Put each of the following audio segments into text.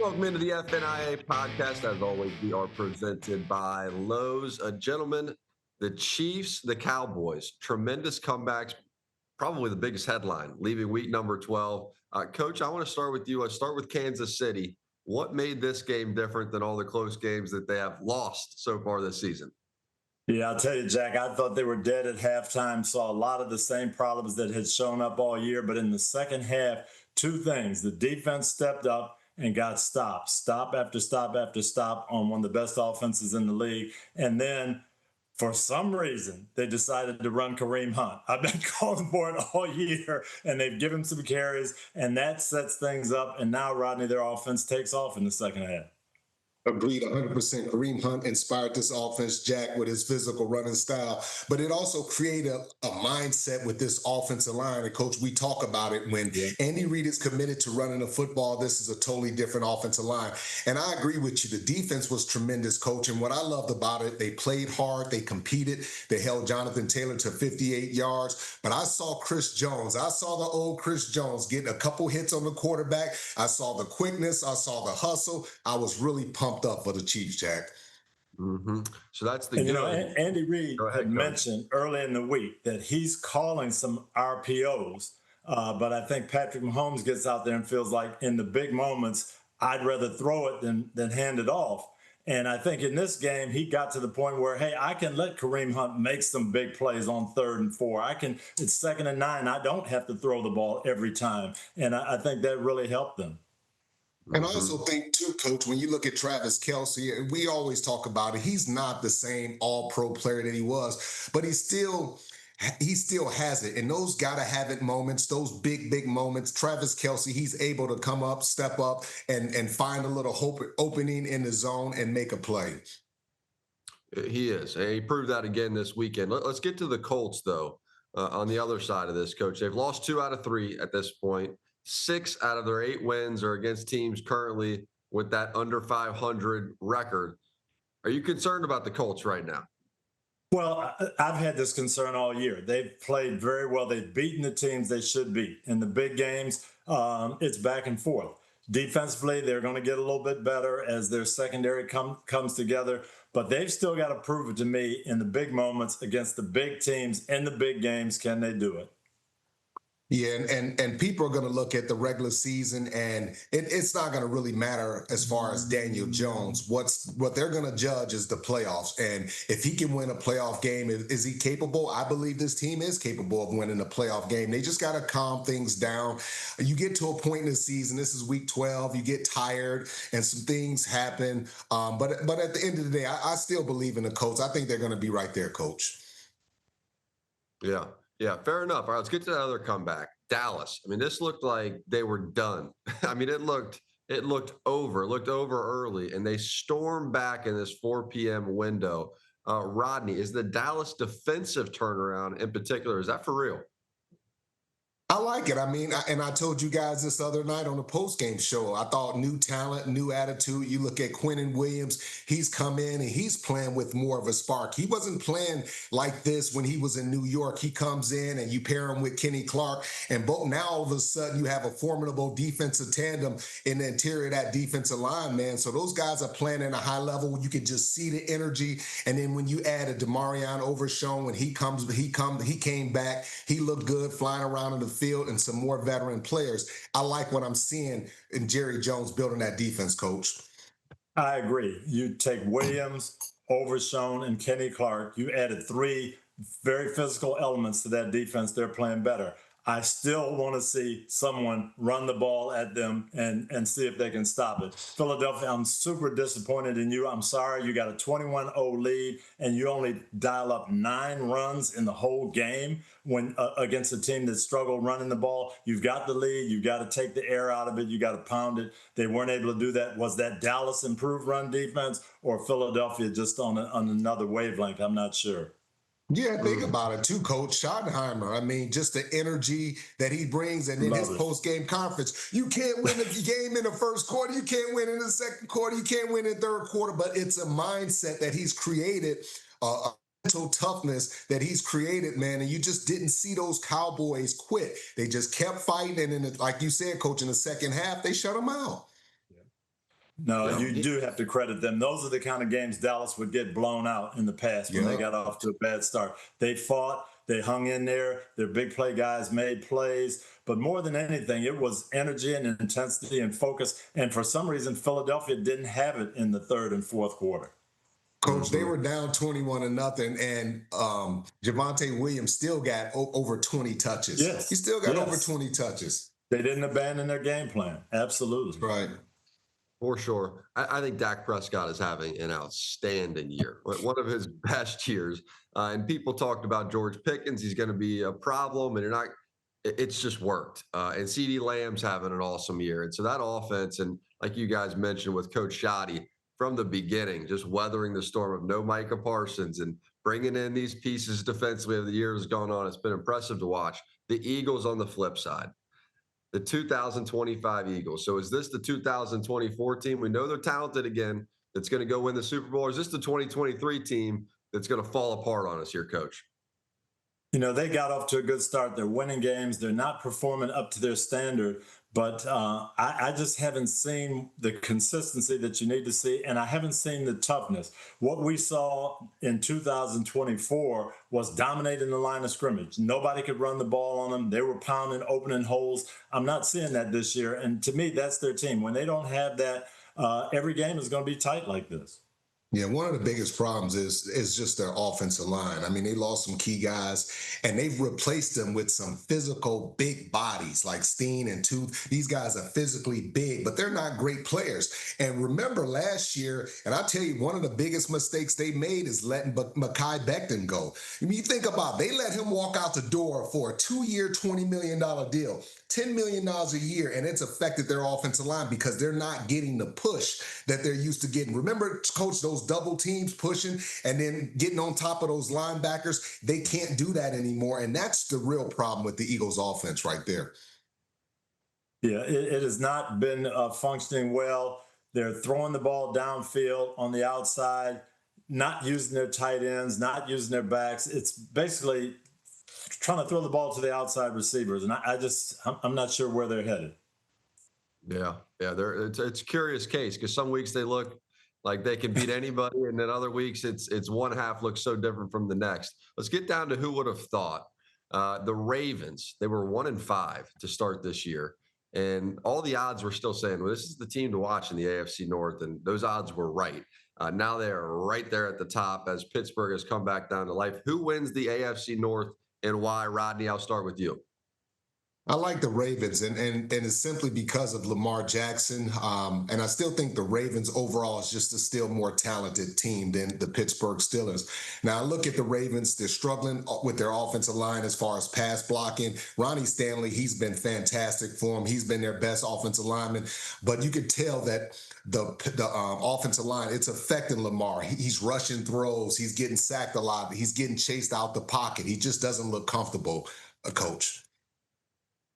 Welcome into the FNIA podcast. As always, we are presented by Lowe's. Gentlemen, the Chiefs, the Cowboys, tremendous comebacks, probably the biggest headline, leaving week number 12. Coach, I want to start with you. Let's start with Kansas City. What made this game different than all the close games that they have lost so far this season? Yeah, I'll tell you, Jack, I thought they were dead at halftime, saw a lot of the same problems that had shown up all year. But in the second half, two things. The defense stepped up and got stopped, stop after stop after stop on one of the best offenses in the league. And then for some reason, they decided to run Kareem Hunt. I've been calling for it all year, and they've given him some carries, and that sets things up. And now, Rodney, their offense takes off in the second half. Agreed 100%. Kareem Hunt inspired this offense, Jack, with his physical running style. But it also created a mindset with this offensive line. And, Coach, we talk about it when Andy Reid is committed to running the football. This is a totally different offensive line. And I agree with you. The defense was tremendous, Coach. And what I loved about it, they played hard. They competed. They held Jonathan Taylor to 58 yards. But I saw Chris Jones. I saw the old Chris Jones getting a couple hits on the quarterback. I saw the quickness. I saw the hustle. I was really pumped up for the Chiefs, Jack. Mm-hmm. So that's the Andy Reid had mentioned early in the week that he's calling some RPOs, but I think Patrick Mahomes gets out there and feels like in the big moments, I'd rather throw it than hand it off. And I think in this game, he got to the point where, hey, I can let Kareem Hunt make some big plays on 3rd and 4. It's 2nd and 9. I don't have to throw the ball every time. And I think that really helped them. And I also think, too, Coach, when you look at Travis Kelce, and we always talk about it, he's not the same all-pro player that he was, but he still has it. And those gotta-have-it moments, those big moments, Travis Kelce, he's able to come up, step up, and find a little opening in the zone and make a play. He is. And he proved that again this weekend. Let's get to the Colts, though, on the other side of this, Coach. They've lost 2 out of 3 at this point. 6 out of their 8 wins are against teams currently with that under 500 record. Are you concerned about the Colts right now? Well, I've had this concern all year. They've played very well. They've beaten the teams they should beat. In the big games, it's back and forth. Defensively, they're going to get a little bit better as their secondary comes together. But they've still got to prove it to me in the big moments against the big teams in the big games. Can they do it? Yeah, and people are going to look at the regular season, and it's not going to really matter as far as Daniel Jones. What they're going to judge is the playoffs, and if he can win a playoff game, is he capable? I believe this team is capable of winning a playoff game. They just got to calm things down. You get to a point in the season, this is week 12, you get tired, and some things happen. But at the end of the day, I still believe in the Colts. I think they're going to be right there, Coach. Yeah, fair enough. All right, let's get to the other comeback. Dallas. I mean, this looked like they were done. I mean, it looked over. It looked over early, and they stormed back in this 4 p.m. window. Rodney, is the Dallas defensive turnaround in particular, is that for real? I like it. I mean, and I told you guys this other night on the post-game show, I thought new talent, new attitude. You look at Quinnen Williams, he's come in and he's playing with more of a spark. He wasn't playing like this when he was in New York. He comes in and you pair him with Kenny Clark, and both now all of a sudden you have a formidable defensive tandem in the interior of that defensive line, man. So those guys are playing at a high level. You can just see the energy. And then when you add a DeMarion Overshown, when he came back, he looked good flying around in the field, and some more veteran players. I like what I'm seeing in Jerry Jones building that defense, Coach. I agree. You take Williams, Overshown, and Kenny Clark. You added 3 very physical elements to that defense. They're playing better. I still want to see someone run the ball at them and see if they can stop it. Philadelphia, I'm super disappointed in you. I'm sorry. You got a 21-0 lead, and you only dial up 9 runs in the whole game when against a team that struggled running the ball. You've got the lead. You've got to take the air out of it. You got to pound it. They weren't able to do that. Was that Dallas improved run defense or Philadelphia just on another wavelength? I'm not sure. Yeah, think about it too, Coach Schottenheimer. I mean, just the energy that he brings, and in his post-game conference, you can't win a game in the first quarter, you can't win in the second quarter, you can't win in the third quarter, but it's a mindset that he's created, a mental toughness that he's created, man, and you just didn't see those Cowboys quit. They just kept fighting, and like you said, Coach, in the second half, they shut them out. No, Yeah. you do have to credit them. Those are the kind of games Dallas would get blown out in the past when they got off to a bad start. They fought, they hung in there, their big play guys made plays. But more than anything, it was energy and intensity and focus. And for some reason, Philadelphia didn't have it in the third and fourth quarter. Coach, they were down 21-0, and Javonte Williams still got over 20 touches. Yes. He still got over 20 touches. They didn't abandon their game plan. Absolutely. Right. For sure. I think Dak Prescott is having an outstanding year, one of his best years. And people talked about George Pickens. He's going to be a problem, and it's just worked. And CeeDee Lamb's having an awesome year. And so that offense, and like you guys mentioned with Coach Shoddy, from the beginning, just weathering the storm of no Micah Parsons and bringing in these pieces defensively as the year has gone on, it's been impressive to watch. The Eagles on the flip side. The 2025 Eagles. So is this the 2024 team? We know they're talented again. That's going to go win the Super Bowl. Or is this the 2023 team that's going to fall apart on us here, Coach? You know, they got off to a good start. They're winning games. They're not performing up to their standard. But I just haven't seen the consistency that you need to see, and I haven't seen the toughness. What we saw in 2024 was dominating the line of scrimmage. Nobody could run the ball on them. They were pounding, opening holes. I'm not seeing that this year, and to me, that's their team. When they don't have that, every game is going to be tight like this. Yeah, one of the biggest problems is just their offensive line. I mean, they lost some key guys, and they've replaced them with some physical big bodies like Steen and Tooth. These guys are physically big, but they're not great players. And remember last year, and I'll tell you, one of the biggest mistakes they made is letting Mekhi Becton go. I mean, you think about it, they let him walk out the door for a 2-year, $20 million deal. $10 million a year, and it's affected their offensive line because they're not getting the push that they're used to getting. Remember, Coach, those double teams pushing and then getting on top of those linebackers? They can't do that anymore, and that's the real problem with the Eagles' offense right there. Yeah, it has not been functioning well. They're throwing the ball downfield on the outside, not using their tight ends, not using their backs. It's basically trying to throw the ball to the outside receivers, and I'm not sure where they're headed. Yeah, it's a curious case because some weeks they look like they can beat anybody, and then other weeks it's one half looks so different from the next. Let's get down to who would have thought. The Ravens, they were 1-5 to start this year, and all the odds were still saying, well, this is the team to watch in the AFC North, and those odds were right. Now they are right there at the top as Pittsburgh has come back down to life. Who wins the AFC North and why? Rodney, I'll start with you. I like the Ravens, and it's simply because of Lamar Jackson. And I still think the Ravens overall is just a still more talented team than the Pittsburgh Steelers. Now, I look at the Ravens, they're struggling with their offensive line as far as pass blocking. Ronnie Stanley, he's been fantastic for them. He's been their best offensive lineman. But you could tell that the offensive line, it's affecting Lamar. He's rushing throws. He's getting sacked a lot. He's getting chased out the pocket. He just doesn't look comfortable, Coach.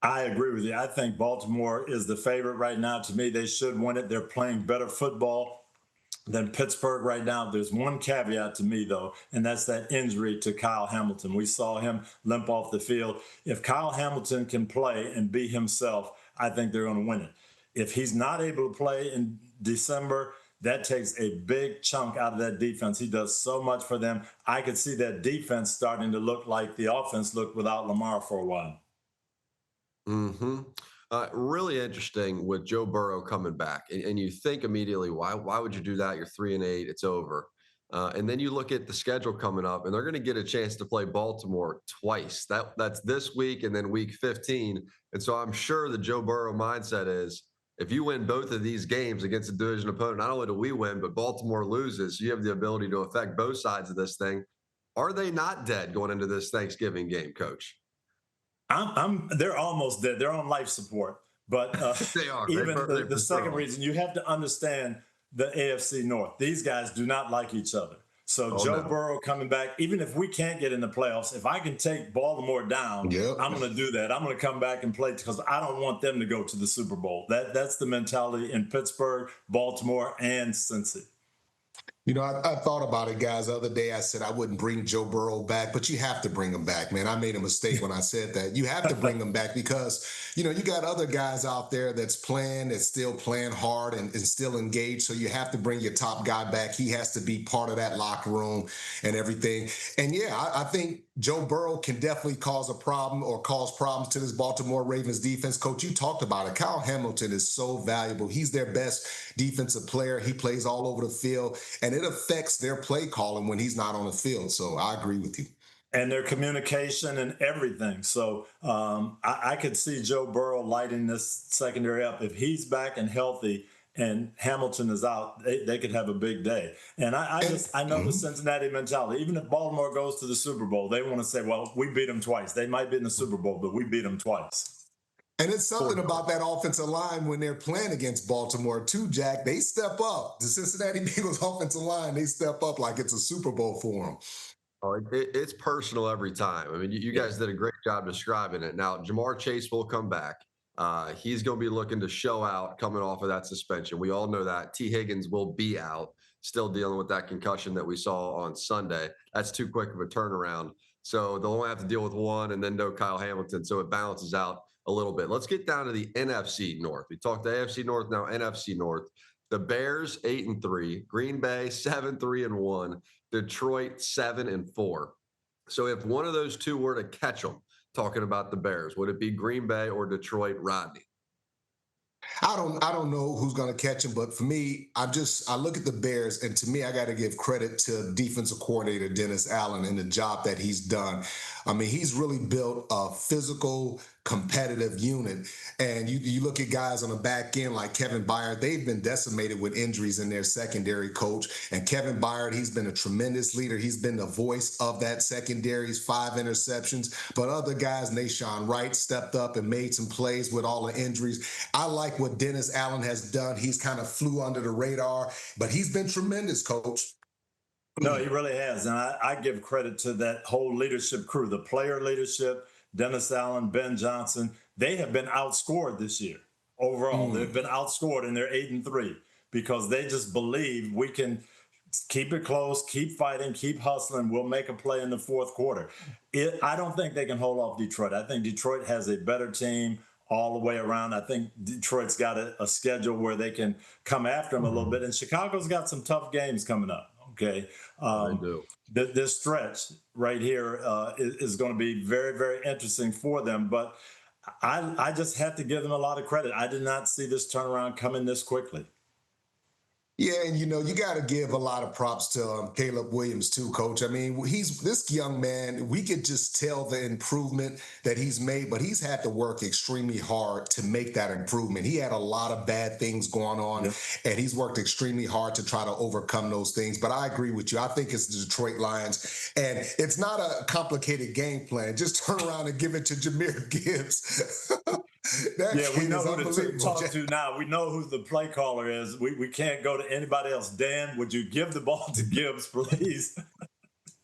I agree with you. I think Baltimore is the favorite right now. To me, they should win it. They're playing better football than Pittsburgh right now. There's one caveat to me, though, and that's that injury to Kyle Hamilton. We saw him limp off the field. If Kyle Hamilton can play and be himself, I think they're going to win it. If he's not able to play in December, that takes a big chunk out of that defense. He does so much for them. I could see that defense starting to look like the offense looked without Lamar for a while. Really interesting with Joe Burrow coming back, and you think immediately, why would you do that? You're 3-8, it's over. And then you look at the schedule coming up, and they're going to get a chance to play Baltimore twice. That's this week and then week 15. And so I'm sure the Joe Burrow mindset is, if you win both of these games against a division opponent, not only do we win, but Baltimore loses, you have the ability to affect both sides of this thing. Are they not dead going into this Thanksgiving game, Coach? They're almost dead. They're on life support. But they are. Even the second reason, you have to understand the AFC North. These guys do not like each other. So Joe Burrow coming back, even if we can't get in the playoffs, if I can take Baltimore down, I'm going to do that. I'm going to come back and play because I don't want them to go to the Super Bowl. That's the mentality in Pittsburgh, Baltimore, and Cincy. I thought about it, guys. The other day, I said I wouldn't bring Joe Burrow back, but you have to bring him back, man. I made a mistake when I said that. You have to bring him back because, you got other guys out there that's still playing hard and still engaged. So you have to bring your top guy back. He has to be part of that locker room and everything. And yeah, I think Joe Burrow can definitely cause a problem or cause problems to this Baltimore Ravens defense. Coach, you talked about it. Kyle Hamilton is so valuable. He's their best defensive player. He plays all over the field, and it affects their play calling when he's not on the field. So I agree with you. And their communication and everything. So I could see Joe Burrow lighting this secondary up. If he's back and healthy and Hamilton is out, they could have a big day. And I know the Cincinnati mentality. Even if Baltimore goes to the Super Bowl, they want to say, well, we beat them twice. They might be in the Super Bowl, but we beat them twice. And it's something about that offensive line when they're playing against Baltimore too, Jack. They step up. The Cincinnati Bengals offensive line, they step up like it's a Super Bowl for them. Oh, it's personal every time. I mean, you guys did a great job describing it. Now, Jamar Chase will come back. He's going to be looking to show out coming off of that suspension. We all know that. T. Higgins will be out, still dealing with that concussion that we saw on Sunday. That's too quick of a turnaround. So they'll only have to deal with one and then no Kyle Hamilton. So it balances out a little bit. Let's get down to the NFC North. We talked the AFC North, now NFC North. The Bears 8-3, Green Bay 7-3-1, Detroit 7-4. So if one of those two were to catch them, talking about the Bears, would it be Green Bay or Detroit, Rodney? I don't know who's going to catch him, but for me, I look at the Bears, and to me, I got to give credit to defensive coordinator Dennis Allen and the job that he's done. I mean, he's really built a physical, competitive unit. And you look at guys on the back end like Kevin Byard, they've been decimated with injuries in their secondary, coach. And Kevin Byard, he's been a tremendous leader. He's been the voice of that secondary. He's 5 interceptions. But other guys, Nashawn Wright stepped up and made some plays with all the injuries. I like what Dennis Allen has done. He's kind of flew under the radar, but he's been tremendous, coach. No, he really has. And I give credit to that whole leadership crew, the player leadership, Dennis Allen, Ben Johnson. They have been outscored this year overall. They've been outscored, and they're 8-3 because they just believe we can keep it close, keep fighting, keep hustling. We'll make a play in the fourth quarter. I don't think they can hold off Detroit. I think Detroit has a better team all the way around. I think Detroit's got a schedule where they can come after them a little bit. And Chicago's got some tough games coming up. Okay. This stretch right here is going to be very, very interesting for them. But I just have to give them a lot of credit. I did not see this turnaround coming this quickly. Yeah, and you got to give a lot of props to Caleb Williams too, coach. I mean, he's this young man. We could just tell the improvement that he's made, but he's had to work extremely hard to make that improvement. He had a lot of bad things going on, and he's worked extremely hard to try to overcome those things. But I agree with you. I think it's the Detroit Lions, and it's not a complicated game plan. Just turn around and give it to Jahmyr Gibbs. We know who to talk to now. We know who the play caller is. We can't go to anybody else. Dan, would you give the ball to Gibbs, please?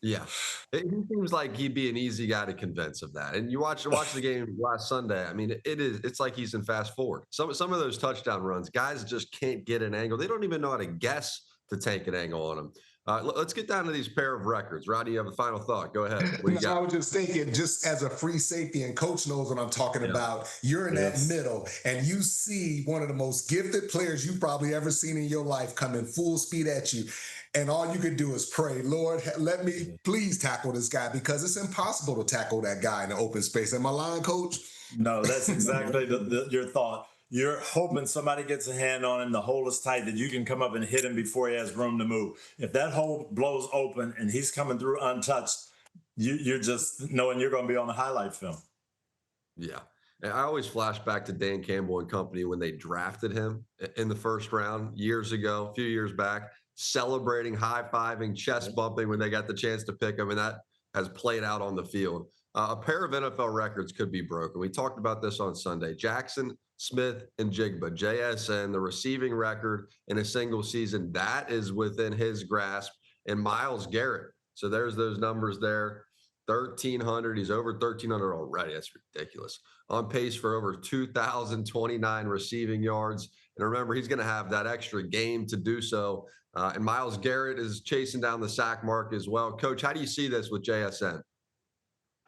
Yeah, he seems like he'd be an easy guy to convince of that. And you watch the game last Sunday. I mean, it's like he's in fast forward. Some of those touchdown runs, guys just can't get an angle. They don't even know how to guess to take an angle on them. Let's get down to these pair of records. Rodney, you have a final thought. Go ahead. What do you got? I was just thinking, just as a free safety, and coach knows what I'm talking about, you're in that middle, and you see one of the most gifted players you've probably ever seen in your life coming full speed at you. And all you could do is pray, Lord, let me please tackle this guy, because it's impossible to tackle that guy in the open space. Am I lying, coach? No, that's exactly your thought. You're hoping somebody gets a hand on him, the hole is tight, that you can come up and hit him before he has room to move. If that hole blows open and he's coming through untouched, you're just knowing you're going to be on the highlight film. Yeah. And I always flash back to Dan Campbell and company when they drafted him in the first round years ago, a few years back, celebrating, high-fiving, chest bumping when they got the chance to pick him, and that has played out on the field. A pair of NFL records could be broken. We talked about this on Sunday. Jackson, Smith, and Jigba, JSN, the receiving record in a single season, that is within his grasp, and Myles Garrett. So there's those numbers there. 1,300. He's over 1,300 already. That's ridiculous. On pace for over 2,029 receiving yards. And remember, he's going to have that extra game to do so. And Myles Garrett is chasing down the sack mark as well. Coach, how do you see this with JSN?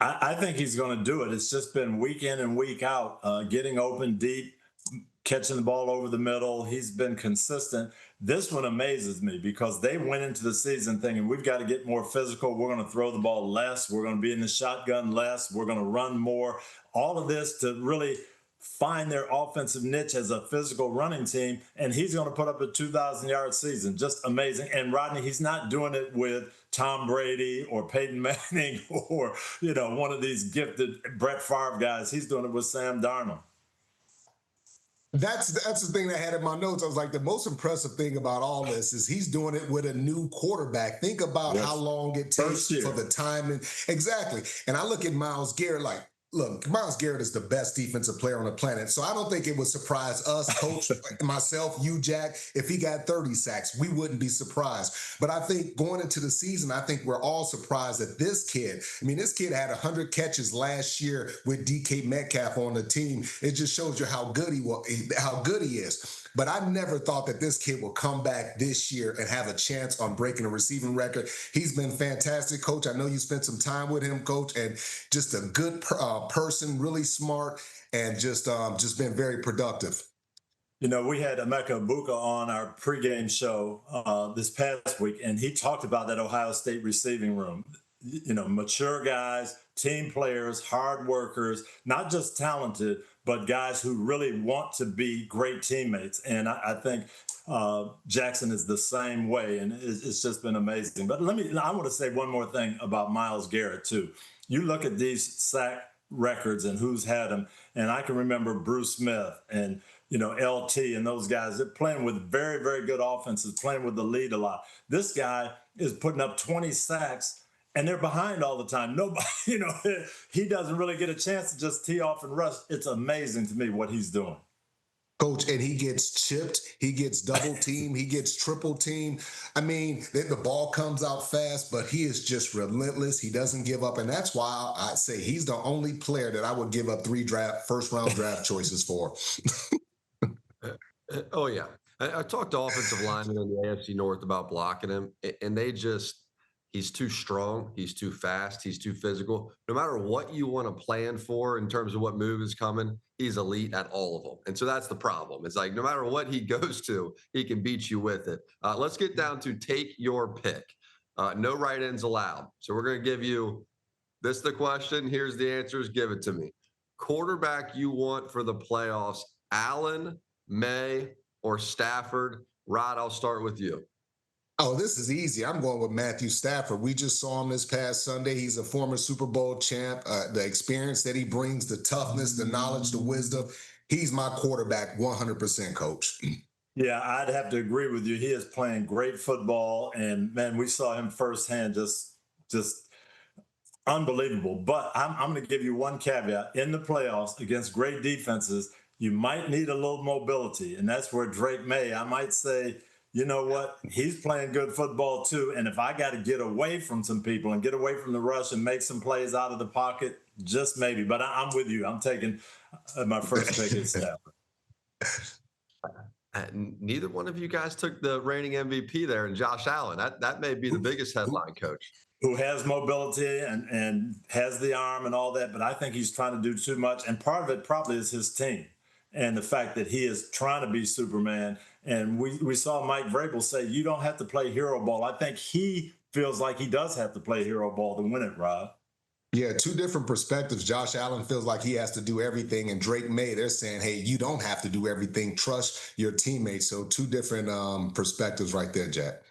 I think he's going to do it. It's just been week in and week out, getting open deep, catching the ball over the middle. He's been consistent. This one amazes me because they went into the season thinking we've got to get more physical. We're going to throw the ball less. We're going to be in the shotgun less. We're going to run more. All of this to really find their offensive niche as a physical running team. And he's going to put up a 2,000-yard season. Just amazing. And Rodney, he's not doing it with Tom Brady or Peyton Manning or, one of these gifted Brett Favre guys. He's doing it with Sam Darnold. That's the thing that I had in my notes. I was like, the most impressive thing about all this is he's doing it with a new quarterback. Think about how long it takes for the timing. Exactly. And I look at Myles Garrett like, look, Myles Garrett is the best defensive player on the planet. So I don't think it would surprise us, Coach, myself, you, Jack, if he got 30 sacks. We wouldn't be surprised. But I think going into the season, I think we're all surprised that this kid, this kid had 100 catches last year with DK Metcalf on the team. It just shows you how good he is. But I never thought that this kid would come back this year and have a chance on breaking a receiving record. He's been fantastic, Coach. I know you spent some time with him, Coach, and just a good person, really smart, and just been very productive. We had Emeka Egbuka on our pregame show this past week, and he talked about that Ohio State receiving room. Mature guys, team players, hard workers, not just talented, but guys who really want to be great teammates. And I think Jackson is the same way, and it's just been amazing. But I want to say one more thing about Myles Garrett, too. You look at these sack records and who's had them, and I can remember Bruce Smith and LT and those guys. They're playing with very, very good offenses, playing with the lead a lot. This guy is putting up 20 sacks, and they're behind all the time. Nobody, he doesn't really get a chance to just tee off and rush. It's amazing to me what he's doing. Coach, and he gets chipped, he gets double teamed, he gets triple teamed. The ball comes out fast, but he is just relentless. He doesn't give up, and that's why I say he's the only player that I would give up 3 first-round draft choices for. Oh, yeah. I talked to offensive linemen in the AFC North about blocking him, and he's too strong, he's too fast, he's too physical. No matter what you want to plan for in terms of what move is coming, he's elite at all of them. And so that's the problem. It's like no matter what he goes to, he can beat you with it. Let's get down to take your pick. No right ends allowed. So we're going to give you this the question. Here's the answers. Give it to me. Quarterback you want for the playoffs, Allen, May, or Stafford? Rod, I'll start with you. Oh, this is easy. I'm going with Matthew Stafford. We just saw him this past Sunday. He's a former Super Bowl champ. The experience that he brings, the toughness, the knowledge, the wisdom. He's my quarterback 100%, Coach. Yeah, I'd have to agree with you. He is playing great football, and, man, we saw him firsthand, just unbelievable. But I'm going to give you one caveat. In the playoffs against great defenses, you might need a little mobility, and that's where Drake May, I might say, you know what? He's playing good football, too. And if I got to get away from some people and get away from the rush and make some plays out of the pocket, just maybe. But I'm with you. I'm taking my first pick at Stafford. Neither one of you guys took the reigning MVP there, and Josh Allen. That may be the biggest headline, Coach. Who has mobility and has the arm and all that. But I think he's trying to do too much. And part of it probably is his team and the fact that he is trying to be Superman. And we saw Mike Vrabel say, you don't have to play hero ball. I think he feels like he does have to play hero ball to win it, Rob. Yeah, 2 different perspectives. Josh Allen feels like he has to do everything, and Drake May, they're saying, hey, you don't have to do everything. Trust your teammates. So 2 different perspectives right there, Jack.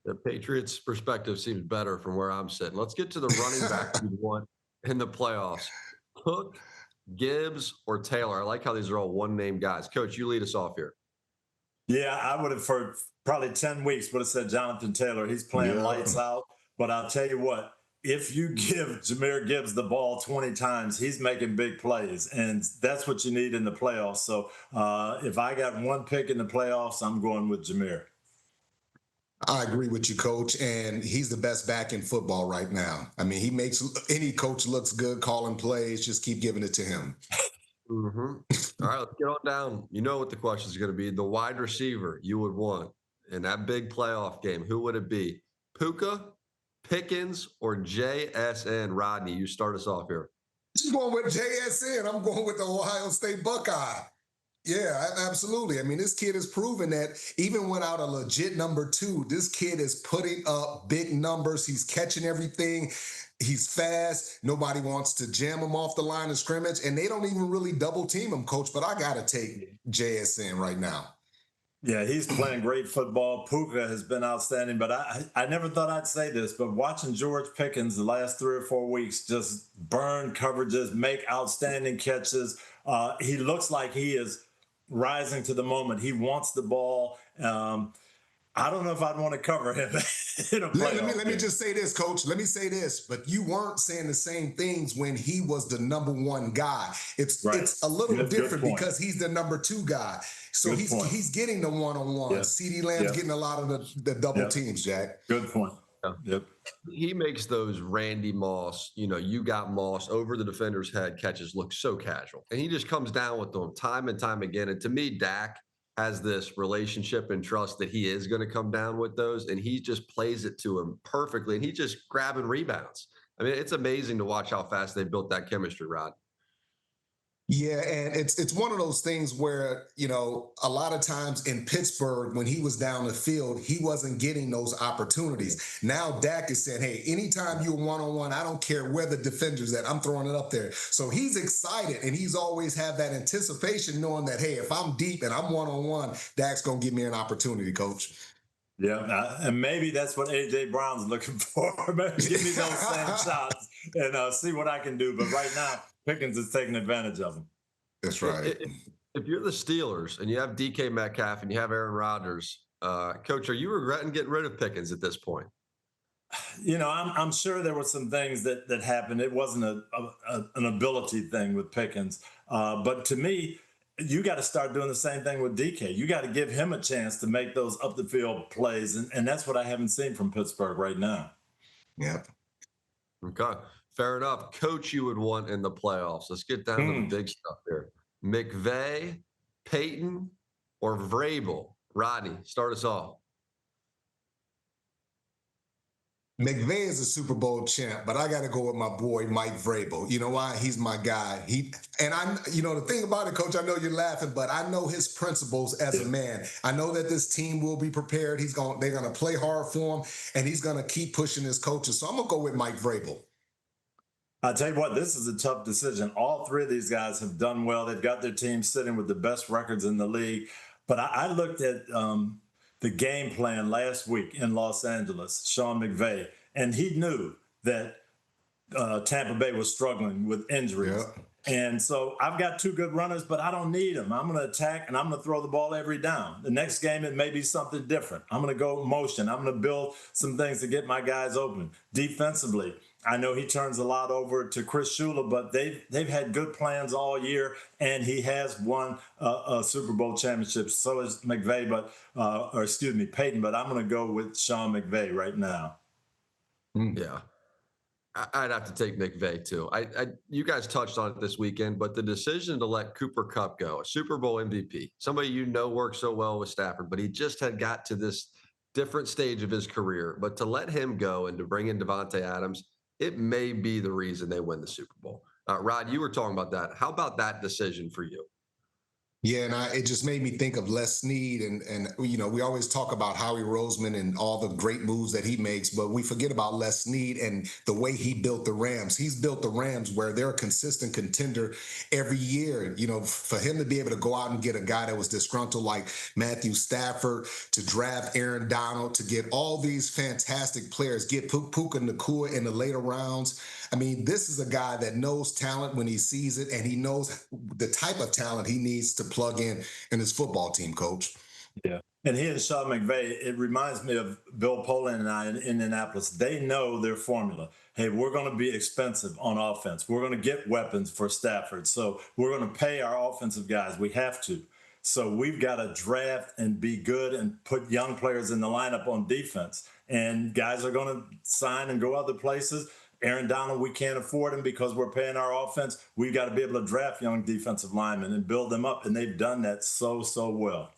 The Patriots' perspective seems better from where I'm sitting. Let's get to the running back you want in the playoffs. Cook, Gibbs, or Taylor? I like how these are all one-name guys. Coach, you lead us off here. Yeah, I would have for probably 10 weeks would have said Jonathan Taylor. He's playing lights out. But I'll tell you what, if you give Jahmyr Gibbs the ball 20 times, he's making big plays. And that's what you need in the playoffs. So if I got one pick in the playoffs, I'm going with Jahmyr. I agree with you, Coach, and he's the best back in football right now. I mean, he makes any coach looks good calling plays. Just keep giving it to him. Mm-hmm. All right, let's get on down. You know what the question is going to be. The wide receiver you would want in that big playoff game, who would it be? Puka, Pickens, or JSN? Rodney, you start us off here. I'm going with JSN. I'm going with the Ohio State Buckeye. Yeah, absolutely. I mean, this kid has proven that even without a legit number two, this kid is putting up big numbers. He's catching everything. He's fast. Nobody wants to jam him off the line of scrimmage, and they don't even really double team him, Coach. But I got to take JSN right now. Yeah, he's playing great football. Puka has been outstanding, but I never thought I'd say this, but watching George Pickens the last 3 or 4 weeks just burn coverages, make outstanding catches. He looks like he is rising to the moment. He wants the ball. I don't know if I'd want to cover him in a playoff. Let me just say this, Coach. Let me say this, but you weren't saying the same things when he was the number one guy. It's a little different because he's the number two guy. So he's getting the one-on-one. Yep. CeeDee Lamb's getting a lot of the double teams, Jack. Good point. Yep. He makes those Randy Moss, you got Moss over the defender's head catches look so casual. And he just comes down with them time and time again. And to me, Dak has this relationship and trust that he is going to come down with those, and he just plays it to him perfectly, and he's just grabbing rebounds. I mean, it's amazing to watch how fast they built that chemistry, Rod. Yeah, and it's one of those things where, a lot of times in Pittsburgh, when he was down the field, he wasn't getting those opportunities. Now Dak is saying, hey, anytime you're one-on-one, I don't care where the defender's at, I'm throwing it up there. So he's excited, and he's always had that anticipation knowing that, hey, if I'm deep and I'm one-on-one, Dak's going to give me an opportunity, Coach. Yeah, and maybe that's what A.J. Brown's looking for. Maybe give me those same shots and see what I can do. But right now, Pickens is taking advantage of them. That's right. If you're the Steelers and you have DK Metcalf and you have Aaron Rodgers, Coach, are you regretting getting rid of Pickens at this point? I'm sure there were some things that happened. It wasn't an ability thing with Pickens. But to me, you got to start doing the same thing with DK. You got to give him a chance to make those up the field plays. And that's what I haven't seen from Pittsburgh right now. Yep. Okay. Fair enough. Coach you would want in the playoffs. Let's get down to the big stuff here. McVay, Peyton, or Vrabel? Rodney, start us off. McVay is a Super Bowl champ, but I got to go with my boy, Mike Vrabel. You know why? He's my guy. The thing about it, Coach, I know you're laughing, but I know his principles as a man. I know that this team will be prepared. They're going to play hard for him, and he's going to keep pushing his coaches. So I'm going to go with Mike Vrabel. I'll tell you what, this is a tough decision. All three of these guys have done well. They've got their team sitting with the best records in the league. But I looked at the game plan last week in Los Angeles, Sean McVay, and he knew that Tampa Bay was struggling with injuries. Yeah. And so I've got two good runners, but I don't need them. I'm going to attack, and I'm going to throw the ball every down. The next game, it may be something different. I'm going to go motion. I'm going to build some things to get my guys open. Defensively, I know he turns a lot over to Cris, but they've had good plans all year, and he has won a Super Bowl championship. So is McVay, Peyton. But I'm going to go with Sean McVay right now. Yeah, I'd have to take McVay too. You guys touched on it this weekend, but the decision to let Cooper Kupp go, a Super Bowl MVP, somebody worked so well with Stafford, but he just had got to this different stage of his career. But to let him go and to bring in Davante Adams, it may be the reason they win the Super Bowl. Rod, you were talking about that. How about that decision for you? Yeah, and it just made me think of Les Snead, and we always talk about Howie Roseman and all the great moves that he makes, but we forget about Les Snead and the way he built the Rams. He's built the Rams where they're a consistent contender every year. For him to be able to go out and get a guy that was disgruntled like Matthew Stafford, to draft Aaron Donald, to get all these fantastic players, get Puka Nacua in the later rounds. I mean, this is a guy that knows talent when he sees it, and he knows the type of talent he needs to plug in his football team, Coach. Yeah. And he and Sean McVay, it reminds me of Bill Poland and I in Indianapolis. They know their formula. Hey, we're going to be expensive on offense. We're going to get weapons for Stafford. So we're going to pay our offensive guys. We have to. So we've got to draft and be good and put young players in the lineup on defense. And guys are going to sign and go other places. Aaron Donald, we can't afford him because we're paying our offense. We've got to be able to draft young defensive linemen and build them up. And they've done that so well.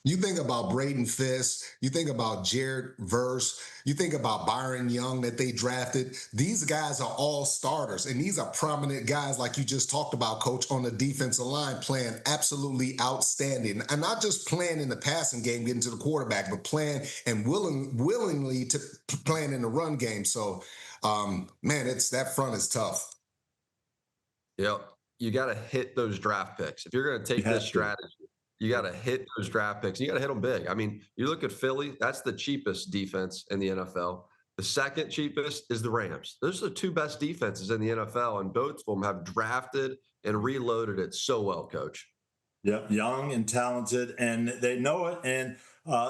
You think about Braden Fisk, you think about Jared Verse, you think about Byron Young that they drafted. These guys are all starters, and these are prominent guys, like you just talked about, Coach, on the defensive line, playing absolutely outstanding. And not just playing in the passing game, getting to the quarterback, but playing and willingly to playing in the run game. So, man, that front is tough. Yep. You got to hit those draft picks. If you're going to take this strategy, you got to hit those draft picks. You got to hit them big. I mean, you look at Philly, that's the cheapest defense in the NFL. The second cheapest is the Rams. Those are the two best defenses in the NFL, and both of them have drafted and reloaded it so well, Coach. Yep, young and talented, and they know it, and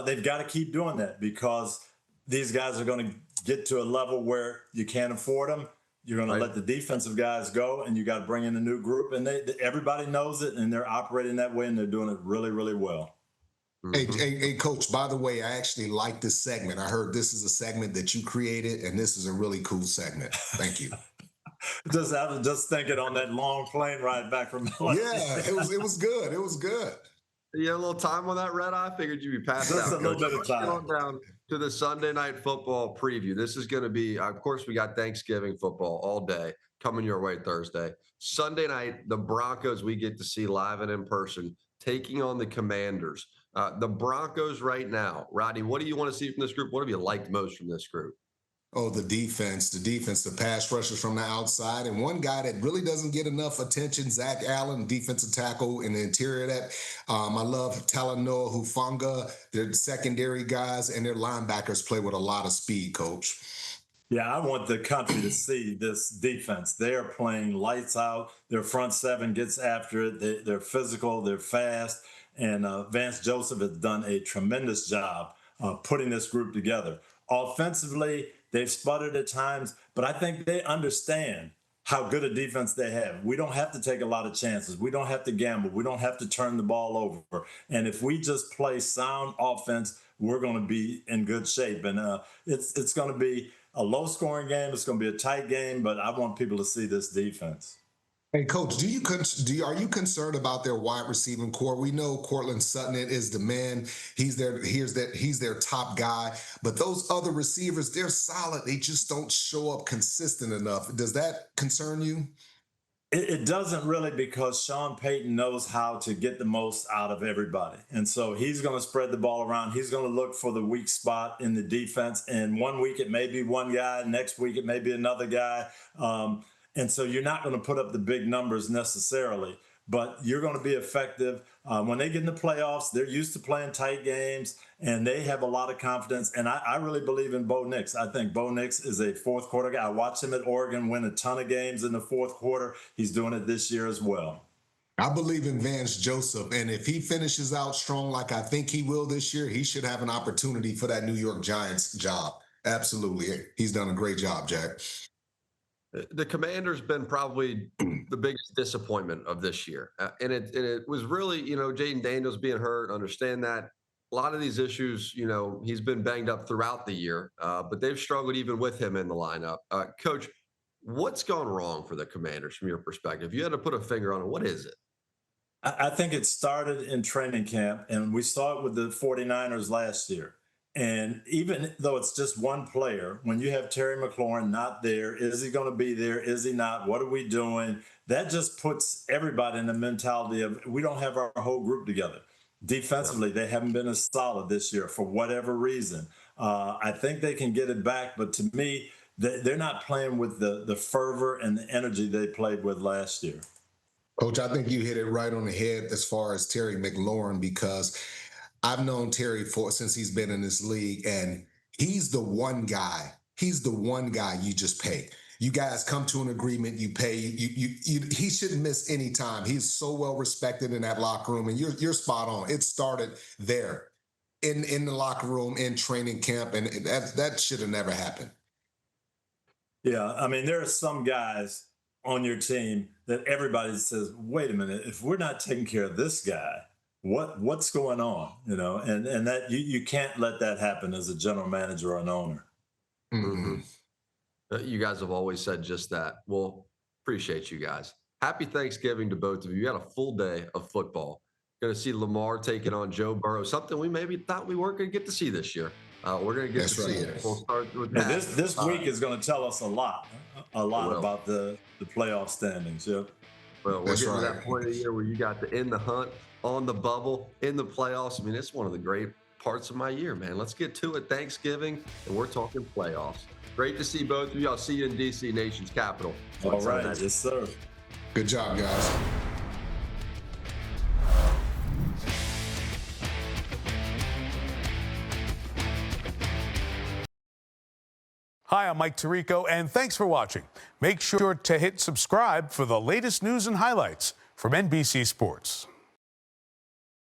they've got to keep doing that because these guys are going to get to a level where you can't afford them. You're going to let the defensive guys go, and you got to bring in a new group. And everybody knows it, and they're operating that way, and they're doing it really well. Hey, Coach, by the way, I actually like this segment. I heard this is a segment that you created, and this is a really cool segment. Thank you. I was just thinking on that long plane ride back from LA. Yeah, it was good. It was good. You had a little time on that, Red? I figured you'd be passed out. Just a little bit of time. Going down to the Sunday Night Football preview. This is going to be, of course, we got Thanksgiving football all day coming your way Thursday. Sunday night, the Broncos we get to see live and in person taking on the Commanders. The Broncos right now, Rodney, what do you want to see from this group? What have you liked most from this group? Oh, the defense, the pass rushers from the outside. And one guy that really doesn't get enough attention, Zach Allen, defensive tackle in the interior of that. I love Talanoa Hufanga, their secondary guys, and their linebackers play with a lot of speed, Coach. Yeah, I want the country to see this defense. They are playing lights out. Their front seven gets after it. They're physical, they're fast. And Vance Joseph has done a tremendous job putting this group together. Offensively, they've sputtered at times, but I think they understand how good a defense they have. We don't have to take a lot of chances. We don't have to gamble. We don't have to turn the ball over. And if we just play sound offense, we're going to be in good shape. And it's going to be a low-scoring game. It's going to be a tight game, but I want people to see this defense. Hey, Coach, are you concerned about their wide receiving core? We know Cortland Sutton is the man. He's their top guy. But those other receivers, they're solid. They just don't show up consistent enough. Does that concern you? It doesn't really, because Sean Payton knows how to get the most out of everybody. And so he's going to spread the ball around. He's going to look for the weak spot in the defense. And 1 week it may be one guy. Next week it may be another guy. And so you're not going to put up the big numbers necessarily, but you're going to be effective. When they get in the playoffs, they're used to playing tight games, and they have a lot of confidence. And I really believe in Bo Nix. I think Bo Nix is a fourth quarter guy. I watched him at Oregon win a ton of games in the fourth quarter. He's doing it this year as well. I believe in Vance Joseph, and if he finishes out strong like I think he will this year, he should have an opportunity for that New York Giants job. Absolutely. He's done a great job, Jack. The Commanders been probably the biggest disappointment of this year. And it was really, Jaden Daniels being hurt, understand that. A lot of these issues, he's been banged up throughout the year, but they've struggled even with him in the lineup. Coach, what's gone wrong for the Commanders from your perspective? You had to put a finger on it. What is it? I think it started in training camp, and we saw it with the 49ers last year. And even though it's just one player, when you have Terry McLaurin not there, is he going to be there? Is he not? What are we doing? That just puts everybody in the mentality of we don't have our whole group together. Defensively, they haven't been as solid this year for whatever reason. I think they can get it back, but to me, they're not playing with the fervor and the energy they played with last year. Coach, I think you hit it right on the head as far as Terry McLaurin, because I've known Terry since he's been in this league, and he's the one guy. He's the one guy you just pay. You guys come to an agreement, you pay. He shouldn't miss any time. He's so well respected in that locker room, and you're spot on. It started there, in the locker room, in training camp, and that should have never happened. Yeah, I mean, there are some guys on your team that everybody says, wait a minute, if we're not taking care of this guy, what's going on, and that you can't let that happen as a general manager or an owner. Mm-hmm. You guys have always said just that. Well, appreciate you guys. Happy Thanksgiving to both of you. You had a full day of football. Going to see Lamar taking on Joe Burrow, something we maybe thought we weren't going to get to see this year. We're going to get to see it. We'll start with that. This week is going to tell us a lot about the playoff standings. Yep. Well, we're getting to that point of the year where you got in the hunt, on the bubble, in the playoffs. I mean, it's one of the great parts of my year, man. Let's get to it. Thanksgiving, and we're talking playoffs. Great to see both of you. I'll see you in D.C., nation's capital. All right. Yes, sir. Good job, guys. Hi, I'm Mike Tirico, and thanks for watching. Make sure to hit subscribe for the latest news and highlights from NBC Sports.